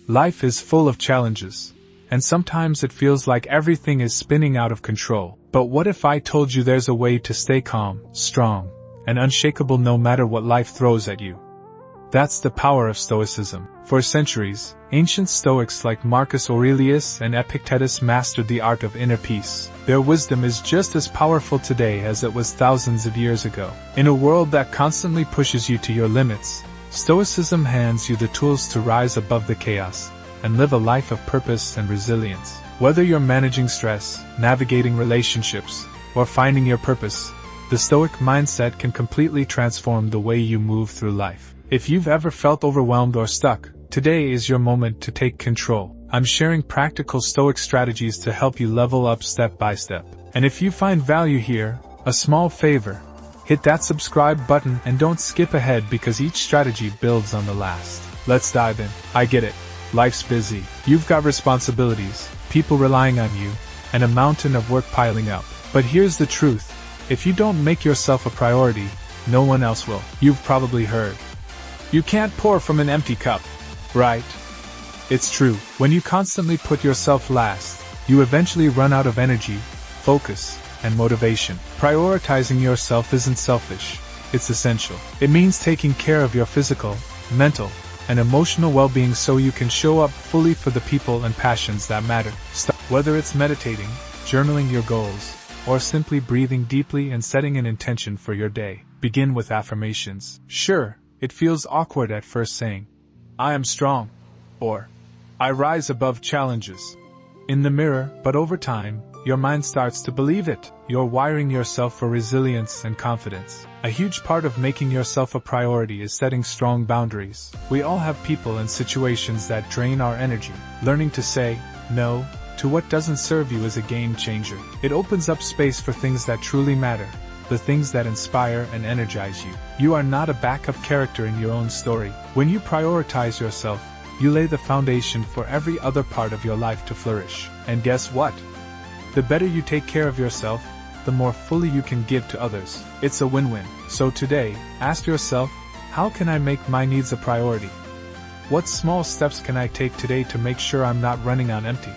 Life is full of challenges, and sometimes it feels like everything is spinning out of control. But what if I told you there's a way to stay calm, strong, and unshakable no matter what life throws at you? That's the power of Stoicism. For centuries, ancient Stoics like Marcus Aurelius and Epictetus mastered the art of inner peace. Their wisdom is just as powerful today as it was thousands of years ago. In a world that constantly pushes you to your limits, Stoicism hands you the tools to rise above the chaos and live a life of purpose and resilience. Whether you're managing stress, navigating relationships, or finding your purpose, the Stoic mindset can completely transform the way you move through life. If you've ever felt overwhelmed or stuck, today is your moment to take control. I'm sharing practical Stoic strategies to help you level up step by step. And if you find value here, a small favor: hit that subscribe button and don't skip ahead because each strategy builds on the last. Let's dive in. I get it. Life's busy. You've got responsibilities, people relying on you, and a mountain of work piling up. But here's the truth. If you don't make yourself a priority, no one else will. You've probably heard, you can't pour from an empty cup, right? It's true. When you constantly put yourself last, you eventually run out of energy, focus, and motivation. Prioritizing yourself isn't selfish, it's essential. It means taking care of your physical, mental, and emotional well-being so you can show up fully for the people and passions that matter. Whether it's meditating, journaling your goals, or simply breathing deeply and setting an intention for your day, begin with affirmations. Sure, it feels awkward at first saying, "I am strong," or "I rise above challenges" in the mirror, but over time, your mind starts to believe it. You're wiring yourself for resilience and confidence. A huge part of making yourself a priority is setting strong boundaries. We all have people and situations that drain our energy. Learning to say no to what doesn't serve you is a game changer. It opens up space for things that truly matter, the things that inspire and energize you. You are not a backup character in your own story. When you prioritize yourself, you lay the foundation for every other part of your life to flourish. And guess what? The better you take care of yourself, the more fully you can give to others. It's a win-win. So today, ask yourself, how can I make my needs a priority? What small steps can I take today to make sure I'm not running on empty?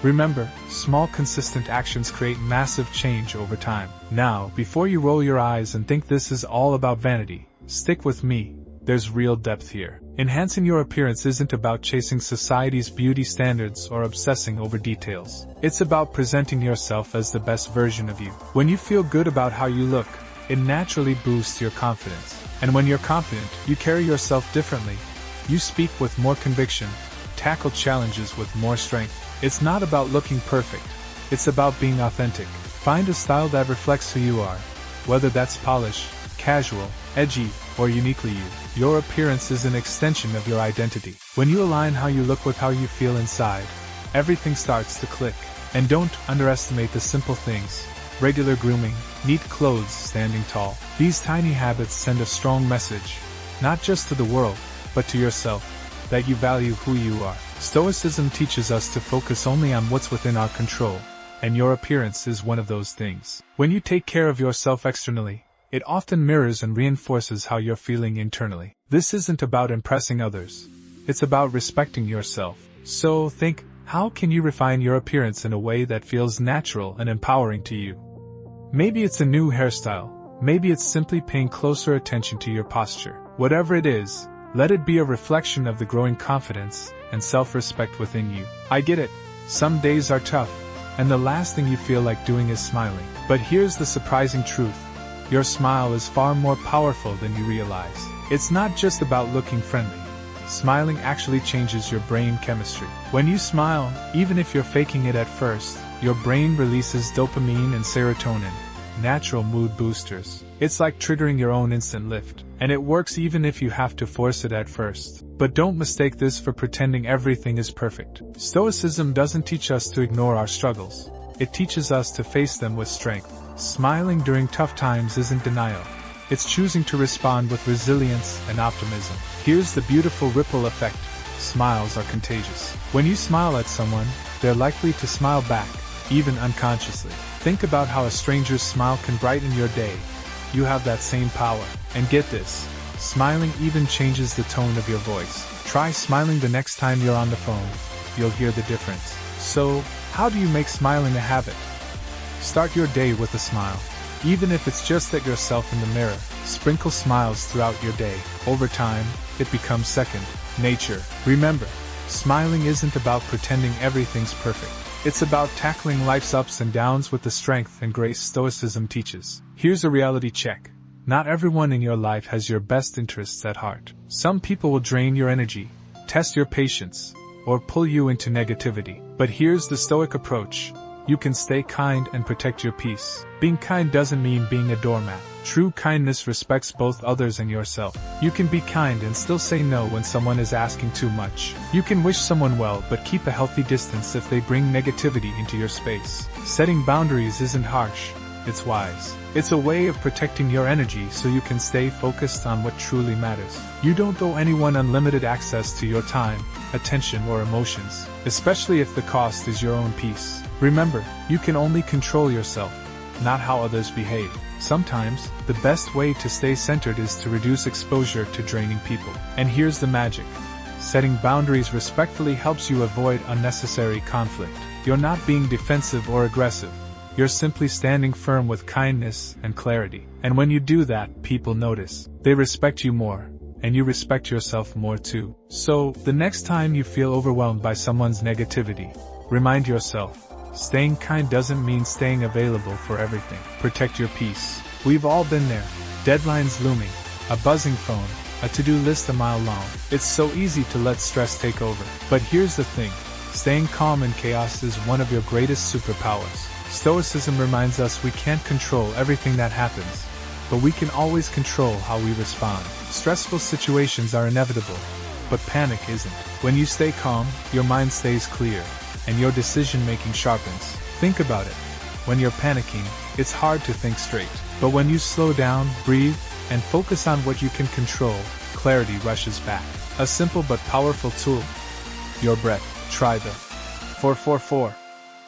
Remember, small consistent actions create massive change over time. Now, before you roll your eyes and think this is all about vanity, stick with me. There's real depth here. Enhancing your appearance isn't about chasing society's beauty standards or obsessing over details. It's about presenting yourself as the best version of you. When you feel good about how you look, it naturally boosts your confidence. And when you're confident, you carry yourself differently. You speak with more conviction, tackle challenges with more strength. It's not about looking perfect. It's about being authentic. Find a style that reflects who you are, whether that's polished, casual, edgy, or uniquely you. Your appearance is an extension of your identity. When you align how you look with how you feel inside, everything starts to click. And don't underestimate the simple things. Regular grooming, neat clothes, standing tall. These tiny habits send a strong message, not just to the world, but to yourself, that you value who you are. Stoicism teaches us to focus only on what's within our control, and your appearance is one of those things. When you take care of yourself externally, it often mirrors and reinforces how you're feeling internally. This isn't about impressing others. It's about respecting yourself. So think, how can you refine your appearance in a way that feels natural and empowering to you? Maybe it's a new hairstyle. Maybe it's simply paying closer attention to your posture. Whatever it is, let it be a reflection of the growing confidence and self-respect within you. I get it. Some days are tough, and the last thing you feel like doing is smiling. But here's the surprising truth. Your smile is far more powerful than you realize. It's not just about looking friendly. Smiling actually changes your brain chemistry. When you smile, even if you're faking it at first, your brain releases dopamine and serotonin, natural mood boosters. It's like triggering your own instant lift. And it works even if you have to force it at first. But don't mistake this for pretending everything is perfect. Stoicism doesn't teach us to ignore our struggles. It teaches us to face them with strength. Smiling during tough times isn't denial. It's choosing to respond with resilience and optimism. Here's the beautiful ripple effect. Smiles are contagious. When you smile at someone, they're likely to smile back, even unconsciously. Think about how a stranger's smile can brighten your day. You have that same power. And get this, smiling even changes the tone of your voice. Try smiling the next time you're on the phone. You'll hear the difference. So, how do you make smiling a habit? Start your day with a smile. Even if it's just at yourself in the mirror, sprinkle smiles throughout your day. Over time, it becomes second nature. Remember, smiling isn't about pretending everything's perfect. It's about tackling life's ups and downs with the strength and grace Stoicism teaches. Here's a reality check. Not everyone in your life has your best interests at heart. Some people will drain your energy, test your patience, or pull you into negativity. But here's the Stoic approach. You can stay kind and protect your peace. Being kind doesn't mean being a doormat. True kindness respects both others and yourself. You can be kind and still say no when someone is asking too much. You can wish someone well but keep a healthy distance if they bring negativity into your space. Setting boundaries isn't harsh, it's wise. It's a way of protecting your energy so you can stay focused on what truly matters. You don't owe anyone unlimited access to your time, attention, or emotions, especially if the cost is your own peace. Remember, you can only control yourself, not how others behave. Sometimes, the best way to stay centered is to reduce exposure to draining people. And here's the magic. Setting boundaries respectfully helps you avoid unnecessary conflict. You're not being defensive or aggressive. You're simply standing firm with kindness and clarity. And when you do that, people notice. They respect you more, and you respect yourself more too. So, the next time you feel overwhelmed by someone's negativity, remind yourself, staying kind doesn't mean staying available for everything. Protect your peace. We've all been there. Deadlines looming, a buzzing phone, a to-do list a mile long. It's so easy to let stress take over. But here's the thing. Staying calm in chaos is one of your greatest superpowers. Stoicism reminds us we can't control everything that happens, but we can always control how we respond. Stressful situations are inevitable, but panic isn't. When you stay calm, your mind stays clear, and your decision-making sharpens. Think about it. When you're panicking, it's hard to think straight. But when you slow down, breathe, and focus on what you can control, clarity rushes back. A simple but powerful tool. Your breath. Try the 4-4-4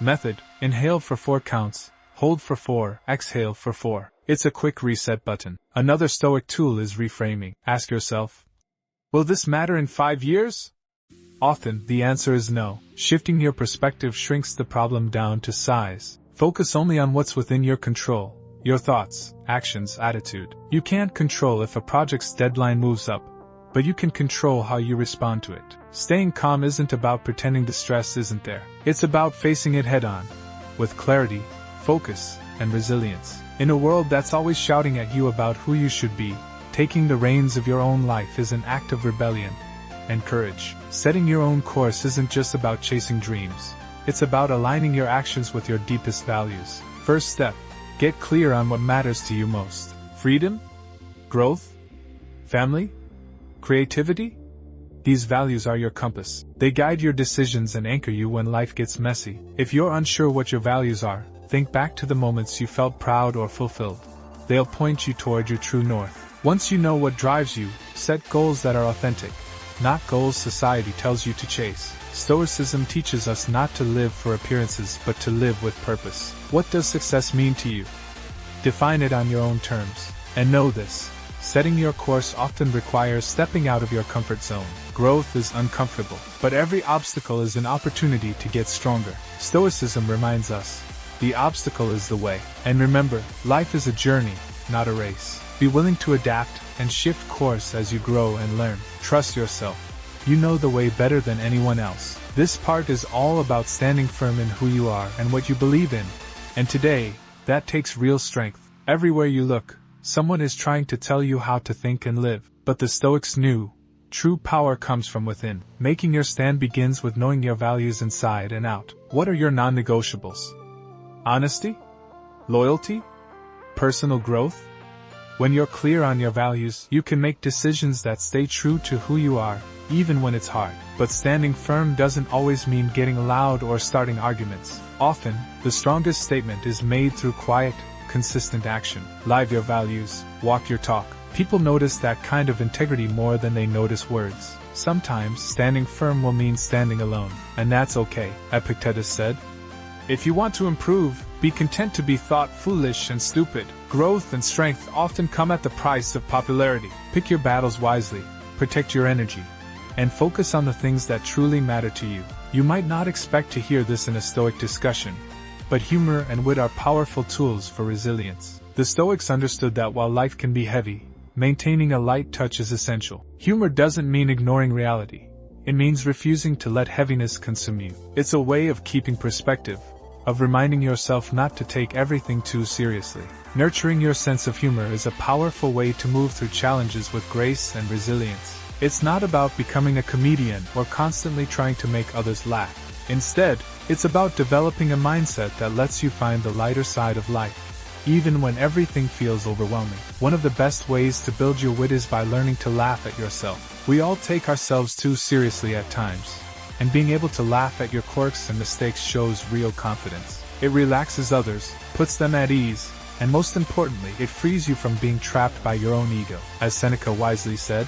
method. Inhale for 4 counts, hold for 4, exhale for 4. It's a quick reset button. Another Stoic tool is reframing. Ask yourself, will this matter in 5 years? Often, the answer is no. Shifting your perspective shrinks the problem down to size. Focus only on what's within your control. Your thoughts, actions, attitude. You can't control if a project's deadline moves up, but you can control how you respond to it. Staying calm isn't about pretending the stress isn't there. It's about facing it head-on, with clarity, focus, and resilience. In a world that's always shouting at you about who you should be, taking the reins of your own life is an act of rebellion and courage. Setting your own course isn't just about chasing dreams. It's about aligning your actions with your deepest values. First step, get clear on what matters to you most. Freedom? Growth? Family? Creativity? These values are your compass. They guide your decisions and anchor you when life gets messy. If you're unsure what your values are, think back to the moments you felt proud or fulfilled. They'll point you toward your true north. Once you know what drives you, set goals that are authentic, not goals society tells you to chase. Stoicism teaches us not to live for appearances but to live with purpose. What does success mean to you? Define it on your own terms. And know this. Setting your course often requires stepping out of your comfort zone. Growth is uncomfortable, but every obstacle is an opportunity to get stronger. Stoicism reminds us, the obstacle is the way. And remember, life is a journey, not a race. Be willing to adapt and shift course as you grow and learn. Trust yourself. You know the way better than anyone else. This part is all about standing firm in who you are and what you believe in. And today, that takes real strength. Everywhere you look, someone is trying to tell you how to think and live. But the Stoics knew, true power comes from within. Making your stand begins with knowing your values inside and out. What are your non-negotiables? Honesty? Loyalty? Personal growth? When you're clear on your values, you can make decisions that stay true to who you are, even when it's hard. But standing firm doesn't always mean getting loud or starting arguments. Often, the strongest statement is made through quiet, consistent action. Live your values, walk your talk. People notice that kind of integrity more than they notice words. Sometimes, standing firm will mean standing alone, and that's okay. Epictetus said, if you want to improve, be content to be thought foolish and stupid. Growth and strength often come at the price of popularity. Pick your battles wisely, protect your energy, and focus on the things that truly matter to you. You might not expect to hear this in a Stoic discussion, but humor and wit are powerful tools for resilience. The Stoics understood that while life can be heavy, maintaining a light touch is essential. Humor doesn't mean ignoring reality. It means refusing to let heaviness consume you. It's a way of keeping perspective, of reminding yourself not to take everything too seriously. Nurturing your sense of humor is a powerful way to move through challenges with grace and resilience. It's not about becoming a comedian or constantly trying to make others laugh. Instead, it's about developing a mindset that lets you find the lighter side of life, even when everything feels overwhelming. One of the best ways to build your wit is by learning to laugh at yourself. We all take ourselves too seriously at times, and being able to laugh at your quirks and mistakes shows real confidence. It relaxes others, puts them at ease, and most importantly, it frees you from being trapped by your own ego. As Seneca wisely said,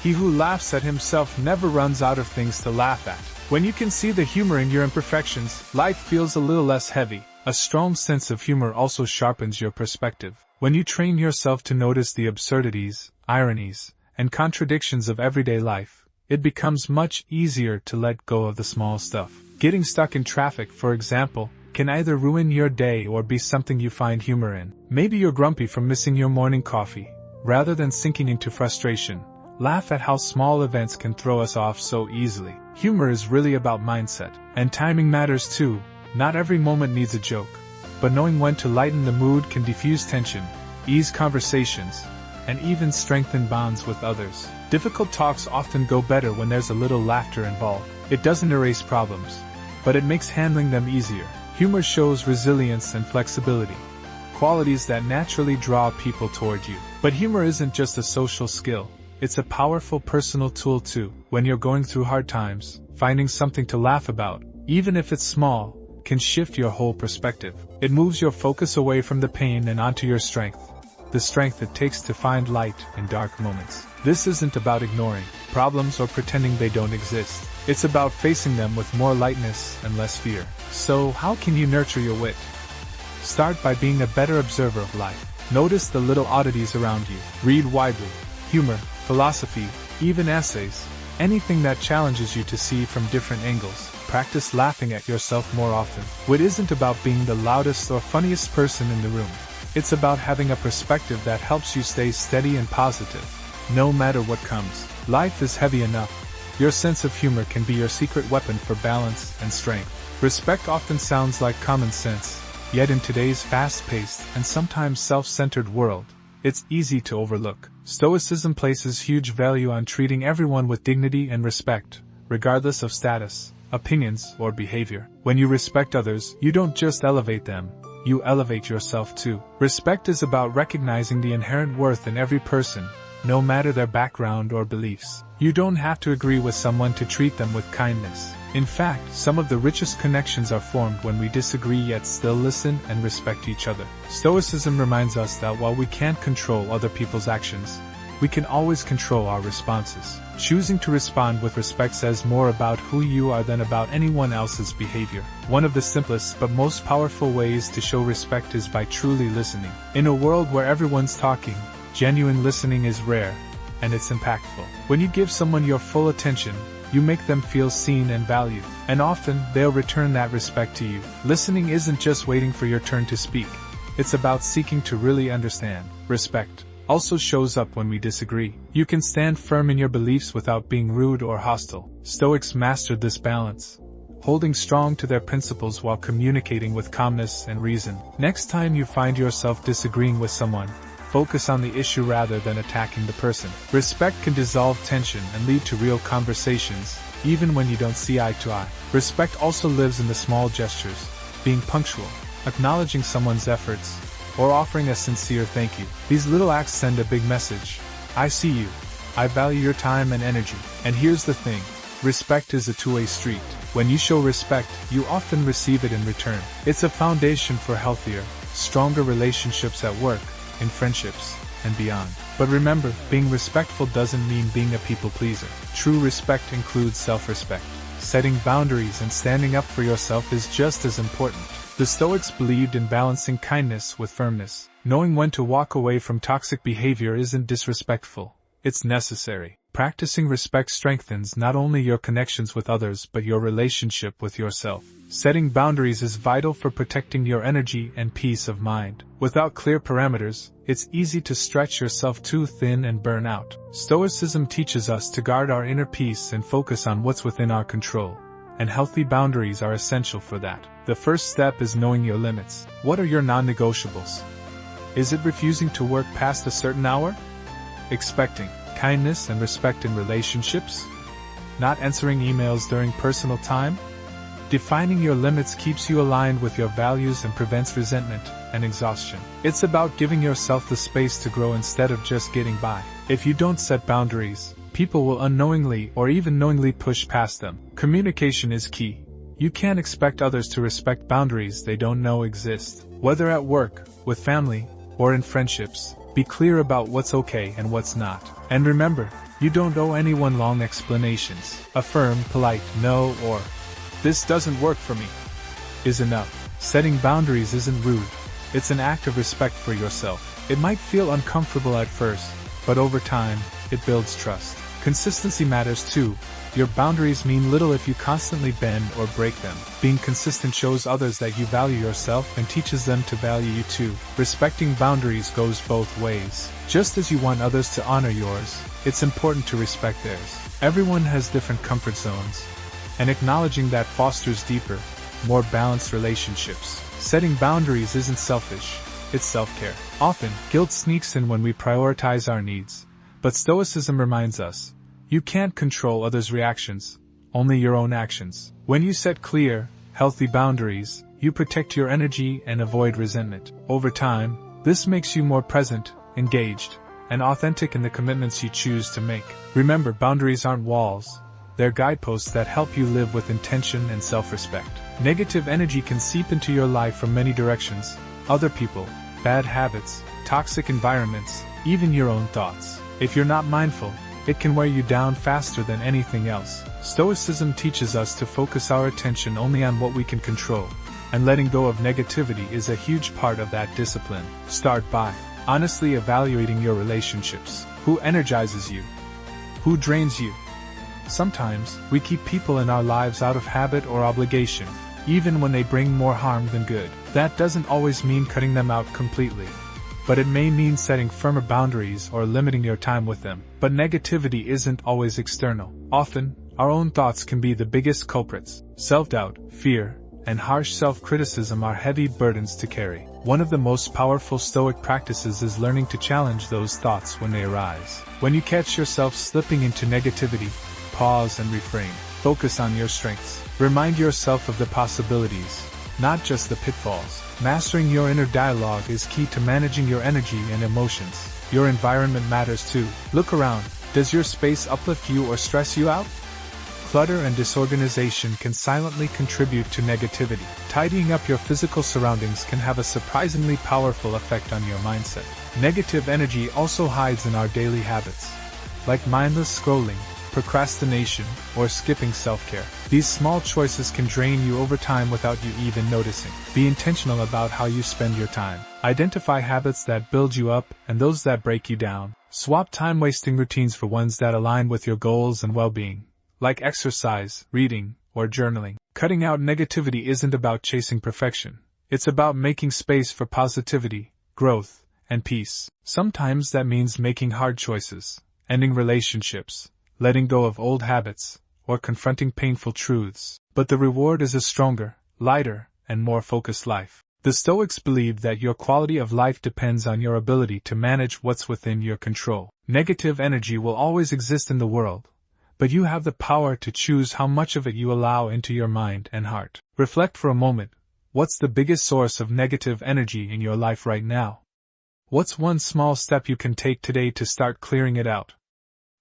"He who laughs at himself never runs out of things to laugh at." When you can see the humor in your imperfections, life feels a little less heavy. A strong sense of humor also sharpens your perspective. When you train yourself to notice the absurdities, ironies, and contradictions of everyday life, it becomes much easier to let go of the small stuff. Getting stuck in traffic, for example, can either ruin your day or be something you find humor in. Maybe you're grumpy from missing your morning coffee. Rather than sinking into frustration, laugh at how small events can throw us off so easily. Humor is really about mindset, and timing matters too. Not every moment needs a joke, but knowing when to lighten the mood can diffuse tension, ease conversations, and even strengthen bonds with others. Difficult talks often go better when there's a little laughter involved. It doesn't erase problems, but it makes handling them easier. Humor shows resilience and flexibility, qualities that naturally draw people toward you. But humor isn't just a social skill. It's a powerful personal tool too. When you're going through hard times, finding something to laugh about, even if it's small, can shift your whole perspective. It moves your focus away from the pain and onto your strength, the strength it takes to find light in dark moments. This isn't about ignoring problems or pretending they don't exist. It's about facing them with more lightness and less fear. So, how can you nurture your wit? Start by being a better observer of life. Notice the little oddities around you. Read widely. Humor, philosophy, even essays, anything that challenges you to see from different angles. Practice laughing at yourself more often. Wit isn't about being the loudest or funniest person in the room. It's about having a perspective that helps you stay steady and positive, no matter what comes. Life is heavy enough. Your sense of humor can be your secret weapon for balance and strength. Respect often sounds like common sense, yet in today's fast-paced and sometimes self-centered world, it's easy to overlook. Stoicism places huge value on treating everyone with dignity and respect, regardless of status, opinions, or behavior. When you respect others, you don't just elevate them, you elevate yourself too. Respect is about recognizing the inherent worth in every person, no matter their background or beliefs. You don't have to agree with someone to treat them with kindness. In fact, some of the richest connections are formed when we disagree yet still listen and respect each other. Stoicism reminds us that while we can't control other people's actions, we can always control our responses. Choosing to respond with respect says more about who you are than about anyone else's behavior. One of the simplest but most powerful ways to show respect is by truly listening. In a world where everyone's talking, genuine listening is rare, and it's impactful. When you give someone your full attention, you make them feel seen and valued, and often they'll return that respect to you. Listening isn't just waiting for your turn to speak. It's about seeking to really understand. Respect also shows up when we disagree. You can stand firm in your beliefs without being rude or hostile. Stoics mastered this balance, holding strong to their principles while communicating with calmness and reason. Next time you find yourself disagreeing with someone, focus on the issue rather than attacking the person. Respect can dissolve tension and lead to real conversations, even when you don't see eye to eye. Respect also lives in the small gestures, being punctual, acknowledging someone's efforts, or offering a sincere thank you. These little acts send a big message. I see you. I value your time and energy. And here's the thing. Respect is a two-way street. When you show respect, you often receive it in return. It's a foundation for healthier, stronger relationships at work, in friendships, and beyond. But remember, being respectful doesn't mean being a people pleaser. True respect includes self-respect. Setting boundaries and standing up for yourself is just as important. The Stoics believed in balancing kindness with firmness. Knowing when to walk away from toxic behavior isn't disrespectful, it's necessary. Practicing respect strengthens not only your connections with others but your relationship with yourself. Setting boundaries is vital for protecting your energy and peace of mind. Without clear parameters, it's easy to stretch yourself too thin and burn out. Stoicism teaches us to guard our inner peace and focus on what's within our control, and healthy boundaries are essential for that. The first step is knowing your limits. What are your non-negotiables? Is it refusing to work past a certain hour? Expecting kindness and respect in relationships? Not answering emails during personal time? Defining your limits keeps you aligned with your values and prevents resentment and exhaustion. It's about giving yourself the space to grow instead of just getting by. If you don't set boundaries, people will unknowingly or even knowingly push past them. Communication is key. You can't expect others to respect boundaries they don't know exist. Whether at work, with family, or in friendships, be clear about what's okay and what's not. And remember, you don't owe anyone long explanations. A firm, polite no or "this doesn't work for me" is enough. Setting boundaries isn't rude. It's an act of respect for yourself. It might feel uncomfortable at first, but over time, it builds trust. Consistency matters too. Your boundaries mean little if you constantly bend or break them. Being consistent shows others that you value yourself and teaches them to value you too. Respecting boundaries goes both ways. Just as you want others to honor yours, it's important to respect theirs. Everyone has different comfort zones, and acknowledging that fosters deeper, more balanced relationships. Setting boundaries isn't selfish, it's self-care. Often, guilt sneaks in when we prioritize our needs, but Stoicism reminds us, you can't control others' reactions, only your own actions. When you set clear, healthy boundaries, you protect your energy and avoid resentment. Over time, this makes you more present, engaged, and authentic in the commitments you choose to make. Remember, boundaries aren't walls. They're guideposts that help you live with intention and self-respect. Negative energy can seep into your life from many directions: other people, bad habits, toxic environments, even your own thoughts. If you're not mindful, it can wear you down faster than anything else. Stoicism teaches us to focus our attention only on what we can control, and letting go of negativity is a huge part of that discipline. Start by honestly evaluating your relationships. Who energizes you? Who drains you? Sometimes, we keep people in our lives out of habit or obligation, even when they bring more harm than good. That doesn't always mean cutting them out completely, but it may mean setting firmer boundaries or limiting your time with them. But negativity isn't always external. Often, our own thoughts can be the biggest culprits. Self-doubt, fear, and harsh self-criticism are heavy burdens to carry. One of the most powerful Stoic practices is learning to challenge those thoughts when they arise. When you catch yourself slipping into negativity, pause and reframe. Focus on your strengths. Remind yourself of the possibilities, not just the pitfalls. Mastering your inner dialogue is key to managing your energy and emotions. Your environment matters too. Look around. Does your space uplift you or stress you out? Clutter and disorganization can silently contribute to negativity. Tidying up your physical surroundings can have a surprisingly powerful effect on your mindset. Negative energy also hides in our daily habits, like mindless scrolling, procrastination, or skipping self-care. These small choices can drain you over time without you even noticing. Be intentional about how you spend your time. Identify habits that build you up and those that break you down. Swap time-wasting routines for ones that align with your goals and well-being, like exercise, reading, or journaling. Cutting out negativity isn't about chasing perfection. It's about making space for positivity, growth, and peace. Sometimes that means making hard choices, ending relationships, letting go of old habits, or confronting painful truths. But the reward is a stronger, lighter, and more focused life. The Stoics believed that your quality of life depends on your ability to manage what's within your control. Negative energy will always exist in the world, but you have the power to choose how much of it you allow into your mind and heart. Reflect for a moment. What's the biggest source of negative energy in your life right now? What's one small step you can take today to start clearing it out?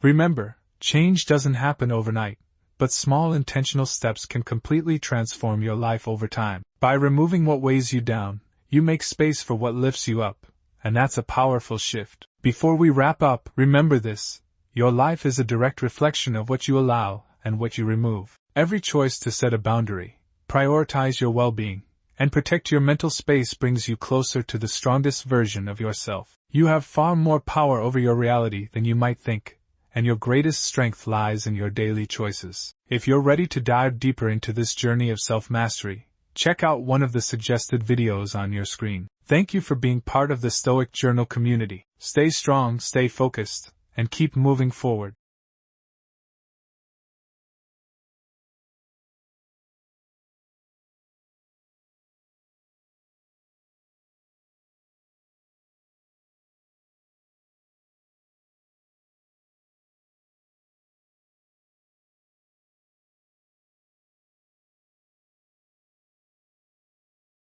Remember, change doesn't happen overnight, but small intentional steps can completely transform your life over time. By removing what weighs you down, you make space for what lifts you up, and that's a powerful shift. Before we wrap up, remember this: your life is a direct reflection of what you allow and what you remove. Every choice to set a boundary, prioritize your well-being, and protect your mental space brings you closer to the strongest version of yourself. You have far more power over your reality than you might think, and your greatest strength lies in your daily choices. If you're ready to dive deeper into this journey of self-mastery, check out one of the suggested videos on your screen. Thank you for being part of the Stoic Journal community. Stay strong, stay focused, and keep moving forward.